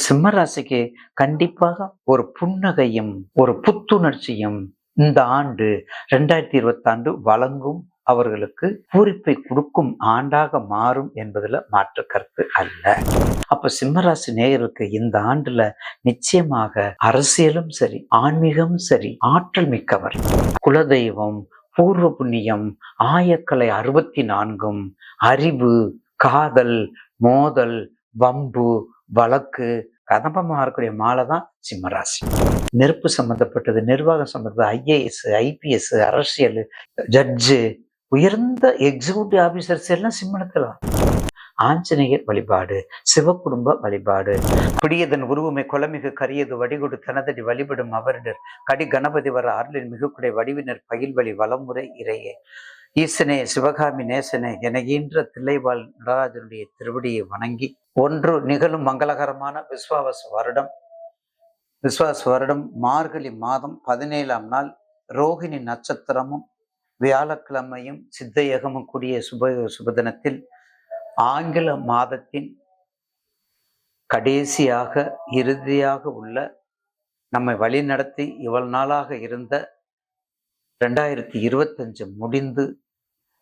சிம்ம ராசிக்கு கண்டிப்பாக ஒரு புன்னகையும் ஒரு புத்துணர்ச்சியும் இந்த ஆண்டு 2020 வழங்கும், அவர்களுக்கு பூரிப்பை கொடுக்கும் ஆண்டாக மாறும் என்பதுல மாற்று கருத்து அல்ல. அப்ப சிம்மராசி நேயருக்கு இந்த ஆண்டுல நிச்சயமாக அரசியலும் சரி, ஆன்மீகமும் சரி, ஆற்றல் மிக்கவர். குலதெய்வம், பூர்வ புண்ணியம், ஆயக்கலை 64, அறிவு, காதல், மோதல், வம்பு, வழக்கு, கதம்பமா இருக்கக்கூடிய மாலை தான் சிம்மராசி. நெருப்பு சம்பந்தப்பட்டது, நிர்வாகம் சம்பந்தப்பட்டது, ஐஏஎஸ், ஐபிஎஸ், அரசியல், ஜட்ஜு, உயர்ந்த எக்ஸிக்யூட்டிவ் ஆபீசர்ஸ் எல்லாம் சிம்மனத்துல. ஆஞ்சநேயர் வழிபாடு, சிவகுடும்ப வழிபாடு. பிடியதன் உருவமை கொலமிகு கரியது வடிகொடு தனதடி வழிபடும் அவரிடர் கடி கணபதி வர அருளின் மிகுக்குடை வடிவினர் பயில்வழி வளமுறை இறையே ஈசனே சிவகாமி நேசனே என ஈன்ற தில்லைவாழ் நடராஜனுடைய திருவடியை வணங்கி ஒன்று நிகழும் மங்களகரமான விஸ்வாச வருடம் மார்கழி மாதம் 17ஆம் நாள் ரோகிணி நட்சத்திரமும் வியாழக்கிழமையும் சித்தயகமும் கூடிய சுபதினத்தில் ஆங்கில மாதத்தின் கடைசியாக இறுதியாக உள்ள நம்மை வழிநடத்தி இவ்வளவு நாளாக இருந்த 2025 முடிந்து,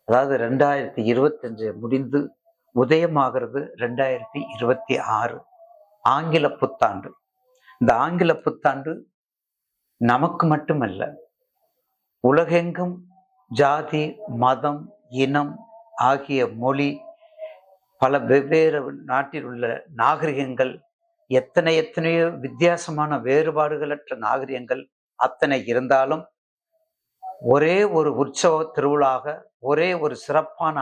அதாவது 2025 முடிந்து உதயமாகிறது 2026 ஆங்கில புத்தாண்டு. இந்த ஆங்கில புத்தாண்டு நமக்கு மட்டுமல்ல, உலகெங்கும் ஜாதி, மதம், இனம் ஆகிய மொழி, பல வெவ்வேறு நாட்டில் உள்ள நாகரிகங்கள், எத்தனையோ வித்தியாசமான வேறுபாடுகளற்ற நாகரிகங்கள் அத்தனை இருந்தாலும் ஒரே ஒரு உற்சவ திருவிழாக, ஒரே ஒரு சிறப்பான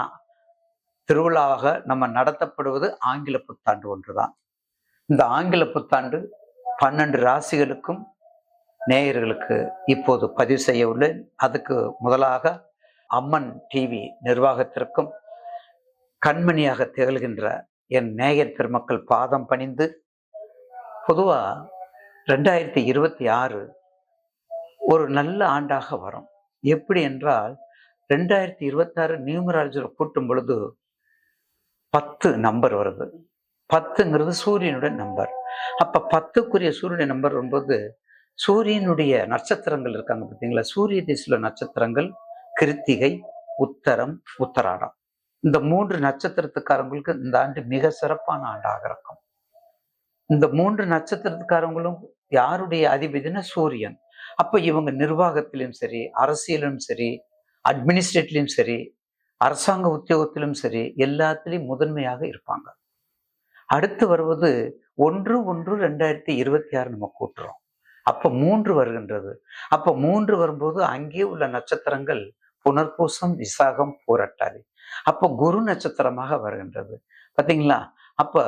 திருவிழாவாக நம்ம நடத்தப்படுவது ஆங்கில புத்தாண்டு ஒன்றுதான். இந்த ஆங்கில புத்தாண்டு 12 ராசிகளுக்கும் நேயர்களுக்கு இப்போது பதிவு செய்ய உள்ளேன். அதுக்கு முதலாக அம்மன் டிவி நிர்வாகத்திற்கும் கண்மணியாக திகழ்கின்ற என் நேயர் பெருமக்கள் பாதம் பணிந்து, பொதுவா 2026 ஒரு நல்ல ஆண்டாக வரும். எப்படி என்றால் 2026 நியூமராலஜில கூட்டும் பொழுது 10 நம்பர் வருது. 10ங்கிறது சூரியனுடைய நம்பர். அப்ப 10க்குரிய சூரியனுடைய நம்பர் வரும்போது சூரியனுடைய நட்சத்திரங்கள் இருக்காங்க பார்த்தீங்களா, சூரிய திசையில நட்சத்திரங்கள் கிருத்திகை, உத்தரம், உத்தராடம். இந்த 3 நட்சத்திரத்துக்காரங்களுக்கு இந்த ஆண்டு மிக சிறப்பான ஆண்டாக இருக்கும். இந்த 3 நட்சத்திரத்துக்காரங்களும் யாருடைய அதிபதினா சூரியன். அப்ப இவங்க நிர்வாகத்திலும் சரி, அரசியலும் சரி, அட்மினிஸ்ட்ரேட்டிலும் சரி, அரசாங்க உத்தியோகத்திலும் சரி, எல்லாத்திலையும் முதன்மையாக இருப்பாங்க. அடுத்து வருவது 1/1/2026 நம்ம கூட்டுறோம். அப்ப 3 வருகின்றது. அப்ப 3 வரும்போது அங்கே உள்ள நட்சத்திரங்கள் புனர்பூசம், விசாகம், பூரட்டாதி. அப்ப குரு நட்சத்திரமாக வருகின்றது. பாத்தீங்களா? அப்ப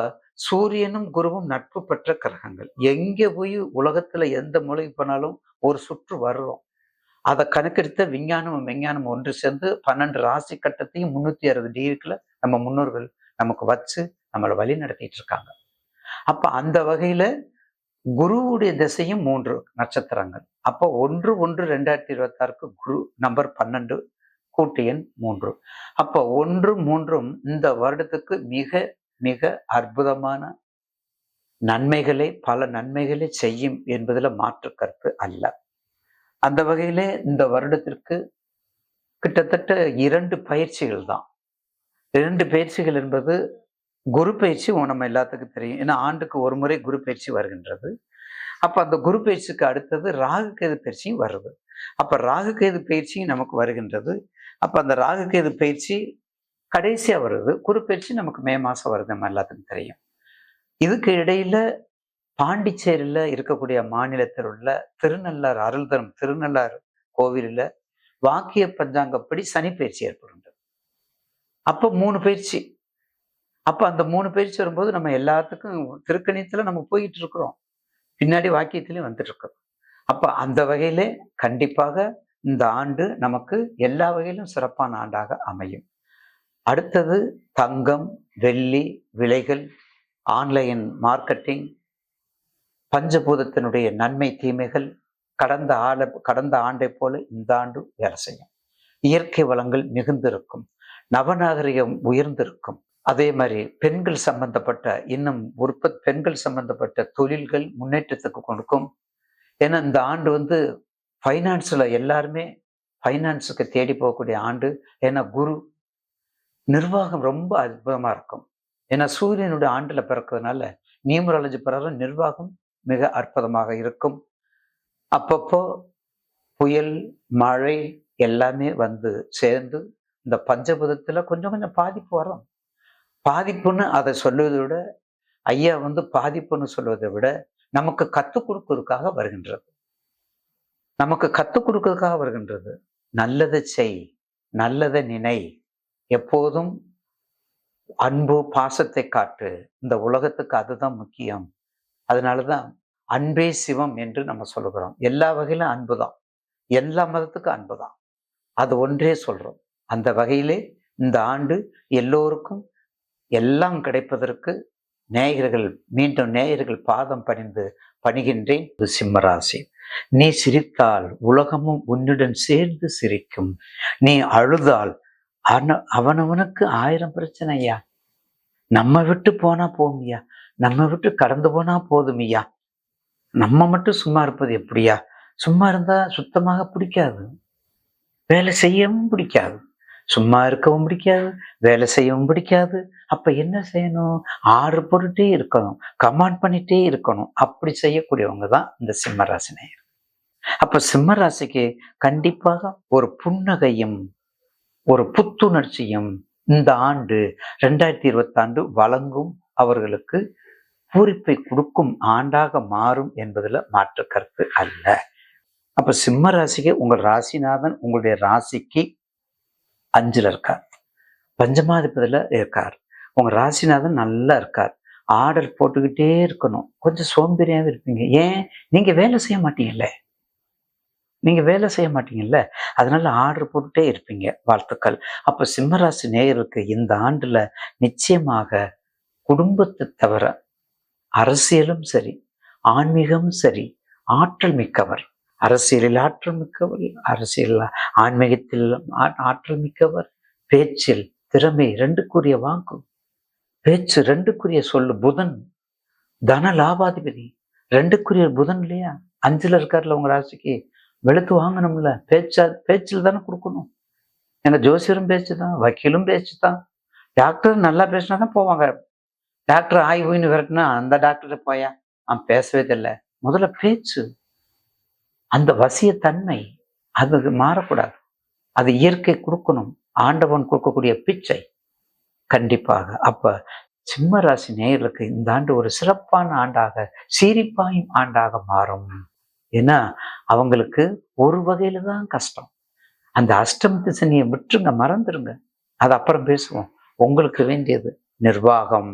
சூரியனும் குருவும் நட்பு பெற்ற கிரகங்கள். எங்க போய் உலகத்துல எந்த மூலைக்கு போனாலும் ஒரு சுற்று வர்றோம். அதை கணக்கெடுத்த விஞ்ஞானமும் விஞ்ஞானமும் ஒன்று சேர்ந்து 12 ராசி கட்டத்தையும் 360 டிகிரிக்குள்ள நம்ம முன்னோர்கள் நமக்கு வச்சு நம்மளை வழி நடத்திட்டு இருக்காங்க. அப்ப அந்த வகையில குருவுடைய திசையும் 3 நட்சத்திரங்கள். அப்போ 1/1/2026 குரு நம்பர் 12, கூட்டு எண் 3. அப்போ 1, 3 இந்த வருடத்துக்கு மிக மிக அற்புதமான நன்மைகளை, பல நன்மைகளை செய்யும் என்பதுல மாற்று கருத்து அல்ல. அந்த வகையிலே இந்த வருடத்திற்கு கிட்டத்தட்ட 2 பயிற்சிகள் தான். 2 பயிற்சிகள் என்பது குரு பயிற்சி நம்ம எல்லாத்துக்கும் தெரியும். ஏன்னா ஆண்டுக்கு ஒரு முறை குரு பயிற்சி வருகின்றது. அப்ப அந்த குரு பயிற்சிக்கு அடுத்தது ராகு கேது பயிற்சியும் வருது. அப்ப ராகு கேது பயிற்சியும் நமக்கு வருகின்றது. அப்ப அந்த ராகு கேது பயிற்சி கடைசியா வருது. குரு பயிற்சி நமக்கு மே மாசம் வருது, நம்ம எல்லாத்துக்கும் தெரியும். இதுக்கு இடையில பாண்டிச்சேரியில இருக்கக்கூடிய மாநிலத்தில் உள்ள திருநள்ளாறு அருள் தரும் திருநள்ளாறு கோவிலில் வாக்கிய பஞ்சாங்கப்படி சனி பயிற்சி ஏற்படுகின்றது. அப்ப 3 பயிற்சி. அப்ப அந்த 3 பயிற்சி வரும்போது நம்ம எல்லாத்துக்கும் திருக்கணியத்துல நம்ம போயிட்டு இருக்கிறோம், பின்னாடி வாக்கியத்திலையும் வந்துட்டு இருக்கோம். அப்ப அந்த வகையிலே கண்டிப்பாக இந்த ஆண்டு நமக்கு எல்லா வகையிலும் சிறப்பான ஆண்டாக அமையும். அடுத்தது தங்கம், வெள்ளி விலைகள், ஆன்லைன் மார்க்கெட்டிங், பஞ்சபூதத்தினுடைய நன்மை தீமைகள் கடந்த ஆண்டை போல இந்த ஆண்டு வேலை செய்யும். இயற்கை வளங்கள் மிகுந்திருக்கும், நவநாகரிகம் உயர்ந்திருக்கும், அதே மாதிரி பெண்கள் சம்பந்தப்பட்ட இன்னும் பெண்கள் சம்பந்தப்பட்ட தொழில்கள் முன்னேற்றத்துக்கு கொடுக்கும். ஏன்னா இந்த ஆண்டு வந்து ஃபைனான்ஸ்ல எல்லாருமே ஃபைனான்ஸுக்கு தேடி போகக்கூடிய ஆண்டு. ஏன்னா குரு நிர்வாகம் ரொம்ப அற்புதமா இருக்கும். ஏன்னா சூரியனுடைய ஆண்டுல பிறக்கிறதுனால நியூமராலஜி பிரகாரம் நிர்வாகம் மிக அற்புதமாக இருக்கும். அப்பப்போ புயல், மழை எல்லாமே வந்து சேர்ந்து இந்த பஞ்சபூதத்துல கொஞ்சம் கொஞ்சம் பாதிப்பு வரும். பாதிப்புன்னு அதை சொல்லுவதை விட, ஐயா வந்து பாதிப்புன்னு சொல்வதை விட நமக்கு கத்துக் கொடுக்கறதுக்காக வருகின்றது. நமக்கு கத்துக் கொடுக்கறதுக்காக வருகின்றது. நல்லதை செய், நல்லதை நினை, எப்போதும் அன்பு பாசத்தை காட்டு. இந்த உலகத்துக்கு அதுதான் முக்கியம். அதனாலதான் அன்பே சிவம் என்று நம்ம சொல்லுகிறோம். எல்லா வகையிலும் அன்புதான், எல்லா மதத்துக்கும் அன்புதான். அது ஒன்றே சொல்றோம். அந்த வகையிலே இந்த ஆண்டு எல்லோருக்கும் எல்லாம் கிடைப்பதற்கு மீண்டும் நேயர்கள் பாதம் பணிந்து பணிகின்றேன். சிம்மராசி, நீ சிரித்தால் உலகமும் உன்னுடன் சேர்ந்து சிரிக்கும். நீ அழுதால் அவனவனுக்கு 1000 பிரச்சனையா. நம்ம விட்டு போனா போமியா, நம்ம விட்டு கடந்து போனா போதுமையா. நம்ம மட்டும் சும்மா இருப்பது எப்படியா? சும்மா இருந்தா சுத்தமாக பிடிக்காது, வேலை செய்யவும் பிடிக்காது, சும்மா இருக்கவும் பிடிக்காது, வேலை செய்யவும் பிடிக்காது. அப்ப என்ன செய்யணும்? ஆர்டர் போட்டுட்டே இருக்கணும், கமாண்ட் பண்ணிட்டே இருக்கணும். அப்படி செய்யக்கூடியவங்க தான் இந்த சிம்மராசி நேயர். அப்ப சிம்மராசிக்கு கண்டிப்பாக ஒரு புன்னகையும் ஒரு புத்துணர்ச்சியும் இந்த ஆண்டு 2020 வழங்கும், அவர்களுக்கு பூரிப்பை கொடுக்கும் ஆண்டாக மாறும் என்பதுல மாற்று கருத்து அல்ல. அப்ப சிம்ம ராசிக்கு உங்கள் ராசிநாதன் உங்களுடைய ராசிக்கு 5ல இருக்கார், பஞ்சமாதிபதியில இருக்கார். உங்க ராசிநாதன் நல்லா இருக்கார். ஆர்டர் போட்டுக்கிட்டே இருக்கணும். கொஞ்சம் சோம்பேறியாவே இருப்பீங்க. ஏன்? நீங்க வேலை செய்ய மாட்டீங்கல்ல, அதனால ஆர்டர் போட்டுட்டே இருப்பீங்க. வாழ்த்துக்கள். அப்ப சிம்மராசி நேயருக்கு இந்த ஆண்டுல நிச்சயமாக குடும்பத்தை தவிர அரசியலும் சரி, ஆன்மீகமும் சரி, ஆற்றல் மிக்கவர். அரசியலில் ஆற்றல் மிக்கவர், ஆன்மீகத்தில் ஆற்றல் மிக்கவர். பேச்சில் திறமை 2க்குரிய வாக்கு, பேச்சு 2க்குரிய சொல்லு. புதன் தன லாபாதிபதி, 2க்குரிய புதன் இல்லையா? 5ல இருக்காருல உங்க ராசிக்கு. வெளுத்து வாங்கணும்ல, பேச்சில் தானே கொடுக்கணும். எங்க ஜோசியரும் பேச்சு தான், வக்கீலும் பேச்சு தான். டாக்டர் நல்லா பேசினா தான் போவாங்க. டாக்டர் ஆய்வுன்னு விரட்டினா அந்த டாக்டர் போயா அவன் பேசவே தெரியல. முதல்ல பேச்சு, அந்த வசியத்தன்மை அது மாறக்கூடாது. அது இயற்கை கொடுக்கணும், ஆண்டவன் கொடுக்கக்கூடிய பிச்சை கண்டிப்பாக. அப்ப சிம்ம ராசி நேயர்களுக்கு இந்த ஆண்டு ஒரு சிறப்பான ஆண்டாக, சிரிப்பாயும் ஆண்டாக மாறும். ஏன்னா அவங்களுக்கு ஒரு வகையில தான் கஷ்டம். அந்த அஷ்டமத்து சனியை விட்டுருங்க, மறந்துருங்க, அது அப்புறம் பேசுவோம். உங்களுக்கு வேண்டியது நிர்வாகம்,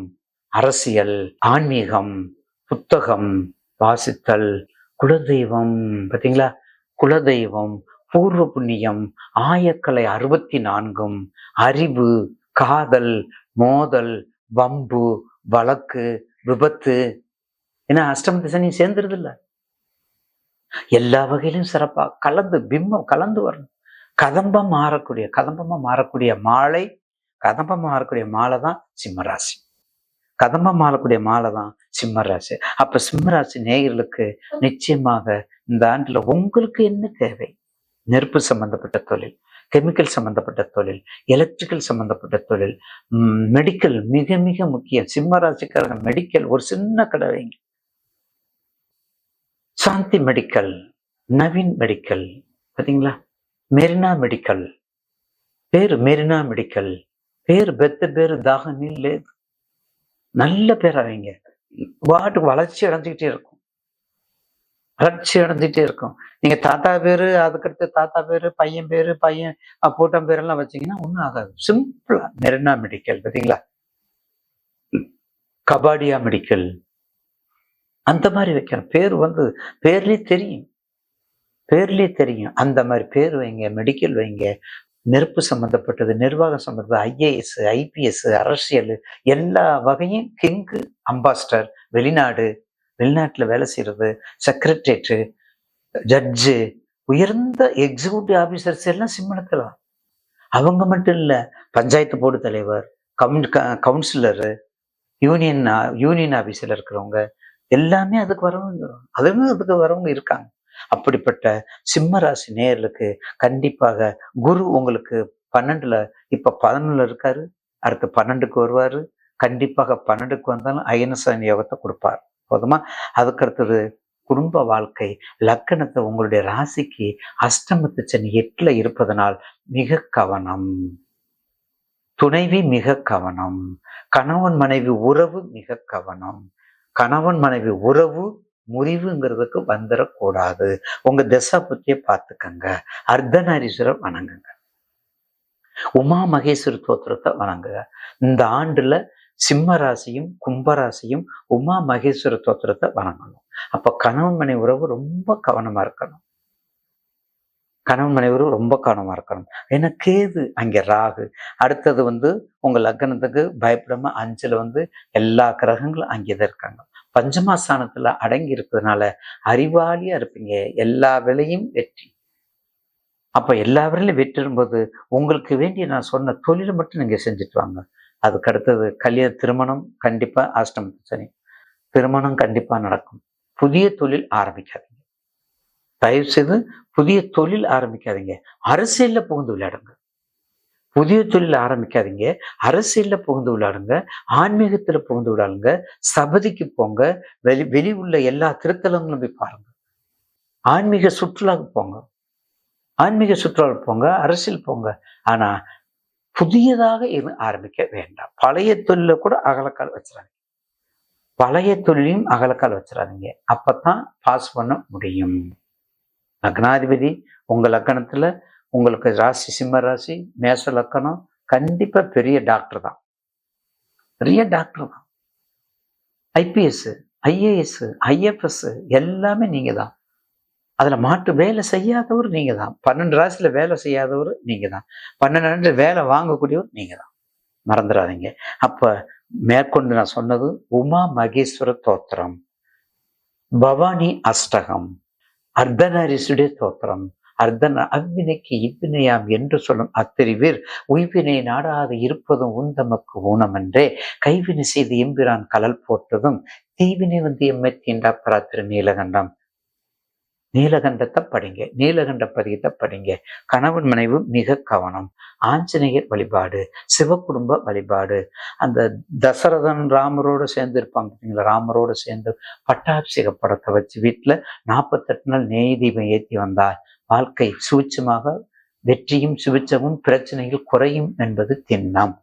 அரசியல், ஆன்மீகம், புத்தகம் வாசித்தல், குலதெய்வம். பார்த்தீங்களா? குலதெய்வம், பூர்வ புண்ணியம், ஆயக்கலை 64, அறிவு, காதல், மோதல், வம்பு, வழக்கு, விபத்து. ஏன்னா அஷ்டமத்து சனி சேர்ந்துருது இல்ல. எல்லா வகையிலும் சிறப்பா கலந்து பிம்பம் கலந்து வரணும். கதம்பமா மாறக்கூடிய மாலை தான் சிம்மராசி. கதம்பம் மாறக்கூடிய மாலை தான் சிம்மராசி. அப்ப சிம்மராசி நேயர்களுக்கு நிச்சயமாக இந்த ஆண்டுல உங்களுக்கு என்ன தேவை? நெருப்பு சம்பந்தப்பட்ட தொழில், கெமிக்கல் சம்பந்தப்பட்ட தொழில், எலக்ட்ரிக்கல் சம்பந்தப்பட்ட தொழில், மெடிக்கல் மிக மிக முக்கியம். சிம்மராசிக்காரங்க மெடிக்கல் ஒரு சின்ன கடை வைங்க. சாந்தி மெடிக்கல், நவீன் மெடிக்கல், பாத்தீங்களா? மெரினா மெடிக்கல், மெரினா மெடிக்கல், பெத்த பேரு தாகனில் లేదు. நல்ல பேர் அவங்க வாட்டுக்கு வளர்ச்சி அடைஞ்சுக்கிட்டே இருக்கும். நீங்க தாத்தா பேரு, அதுக்கடுத்து தாத்தா பேரு, பையன் பேரு, பூட்டம் பேரெல்லாம் வச்சீங்கன்னா ஒன்றும் ஆகாது. சிம்பிளா மெரினா மெடிக்கல், பாத்தீங்களா? கபாடியா மெடிக்கல், அந்த மாதிரி வைக்கணும். பேர் வந்து பேர்லயே தெரியும். அந்த மாதிரி பேர் வைங்க, மெடிக்கல் வைங்க. நெருப்பு சம்பந்தப்பட்டது, நிர்வாகம் சம்பந்தப்பட்டது, ஐஏஎஸ், ஐபிஎஸ், அரசியல் எல்லா வகையும் கிங்கு, அம்பாஸ்டர், வெளிநாட்டுல வேலை செய்யறது, செக்ரட்டரியேட்டு, ஜட்ஜு, உயர்ந்த எக்ஸிக்யூட்டிவ் ஆபீசர்ஸ் எல்லாம் சிம்மனத்துல. அவங்க மட்டும் இல்ல, பஞ்சாயத்து போர்டு தலைவர், கவுன்சிலரு, யூனியன் யூனியன் ஆபீஸ்ல இருக்கிறவங்க எல்லாமே அதுக்கு வரவங்க, அதுவும் அதுக்கு வரவங்க இருக்காங்க. அப்படிப்பட்ட சிம்ம ராசி நேயர்களுக்கு கண்டிப்பாக குரு உங்களுக்கு 12ல, இப்ப 11ல இருக்காரு, அடுத்து 12க்கு வருவாரு. கண்டிப்பாக 12க்கு வந்தாலும் அயனசயன யோகத்தை கொடுப்பார். போதுமா? அதுக்கு அடுத்தது குடும்ப வாழ்க்கை, லக்கணத்தை உங்களுடைய ராசிக்கு அஷ்டமத்து சனி 8ல இருப்பதனால் மிக கவனம். துணைவி மிக கவனம். கணவன் மனைவி உறவு மிக கவனம். கணவன் மனைவி உறவு முறிவுங்கிறதுக்கு வந்துடக்கூடாது. உங்க திசை பத்தியே பார்த்துக்கங்க. அர்த்தநாரீஸ்வரர் வணங்குங்க. உமா மகேஸ்வர தோத்திரத்தை வணங்குங்க. இந்த ஆண்டுல சிம்ம ராசியும் கும்பராசியும் உமா மகேஸ்வர தோத்திரத்தை வணங்கணும். அப்ப கணவன் மனைவி உறவு ரொம்ப கவனமா இருக்கணும். கணவன் மனைவி உறவு ரொம்ப கவனமா இருக்கணும். ஏன்னா கேது அங்க ராகு. அடுத்தது உங்க லக்னத்துக்கு பயப்படாம 5ல எல்லா கிரகங்களும் அங்கேதான் இருக்காங்க. பஞ்சமாஸ்தானத்துல அடங்கி இருக்கிறதுனால அறிவாளியா இருப்பீங்க. எல்லா வேலையும் வெற்றி. அப்ப எல்லா வேலையும் வெற்றிடும்போது உங்களுக்கு வேண்டிய நான் சொன்ன தொழிலை மட்டும் நீங்க செஞ்சுட்டு வாங்க. அதுக்கு அடுத்தது திருமணம் கண்டிப்பா அஷ்டமத்து சனி. திருமணம் கண்டிப்பா நடக்கும். புதிய தொழில் ஆரம்பிக்காதீங்க. தயவு செய்து புதிய தொழில் ஆரம்பிக்காதீங்க. அரசியல்ல புகுந்து விளையாடுங்க. புதிய தொழில் ஆரம்பிக்காதீங்க. அரசியல்ல புகுந்து விளையாடுங்க. ஆன்மீகத்துல புகுந்து விளையாடுங்க. சபதிக்கு போங்க. வெளி உள்ள எல்லா திருத்தலங்களும் போய் பாருங்க. ஆன்மீக சுற்றுலாவுக்கு போங்க. ஆன்மீக சுற்றுலாவுக்கு போங்க. அரசியல் போங்க. ஆனா புதியதாக எதுவும் ஆரம்பிக்க வேண்டாம். பழைய தொழில கூட அகலக்கால் வச்சிடாதீங்க. பழைய தொழிலையும் அகலக்கால் வச்சிடாதீங்க. அப்பதான் பாஸ் பண்ண முடியும். லக்னாதிபதி உங்க லக்கணத்துல, உங்களுக்கு ராசி சிம்ம ராசி, மேச லக்கணம், கண்டிப்பா பெரிய டாக்டர் தான். பெரிய டாக்டர் தான். ஐபிஎஸ், ஐஏஎஸ், ஐஎஃப்எஸ் எல்லாமே நீங்க தான். அதுல மாற்று வேலை செய்யாதவர் நீங்க தான். 12 ராசியில வேலை செய்யாதவர் நீங்க தான். 12 வேலை வாங்கக்கூடியவர் நீங்க தான். மறந்துடாதீங்க. அப்ப மேற்கொண்டு நான் சொன்னது உமா மகேஸ்வர தோத்திரம், பவானி அஷ்டகம், அர்த்தநாரீஸ்வரர் தோத்திரம். அவ்வினைக்கு இவ்வினையாம் என்று சொல்லும் அத்தறிவீர் உய்வினை நாடாது இருப்பதும் உந்தமக்கு ஊனமன்றே கைவினை செய்து எம்பிரான் கலல் போட்டதும் தீவினை எம்மை தீண்டா பராத்திர நீலகண்டம். நீலகண்டத்தை படிங்க. நீலகண்ட பதிகத்தை படிங்க. கணவன் மனைவி மிக கவனம். ஆஞ்சநேயர் வழிபாடு, சிவகுடும்ப வழிபாடு. அந்த தசரதன் ராமரோடு சேர்ந்து இருப்பாங்க பார்த்தீங்களா? ராமரோடு சேர்ந்து பட்டாபிஷேக படத்தை வச்சு வீட்டுல 48 நாள் நெய் தீபம் ஏற்றி வந்தால் வாழ்க்கை சுவிச்சமாக வெற்றியும் சுவிச்சமும் பிரச்சனைகள் குறையும் என்பது திண்ணம்.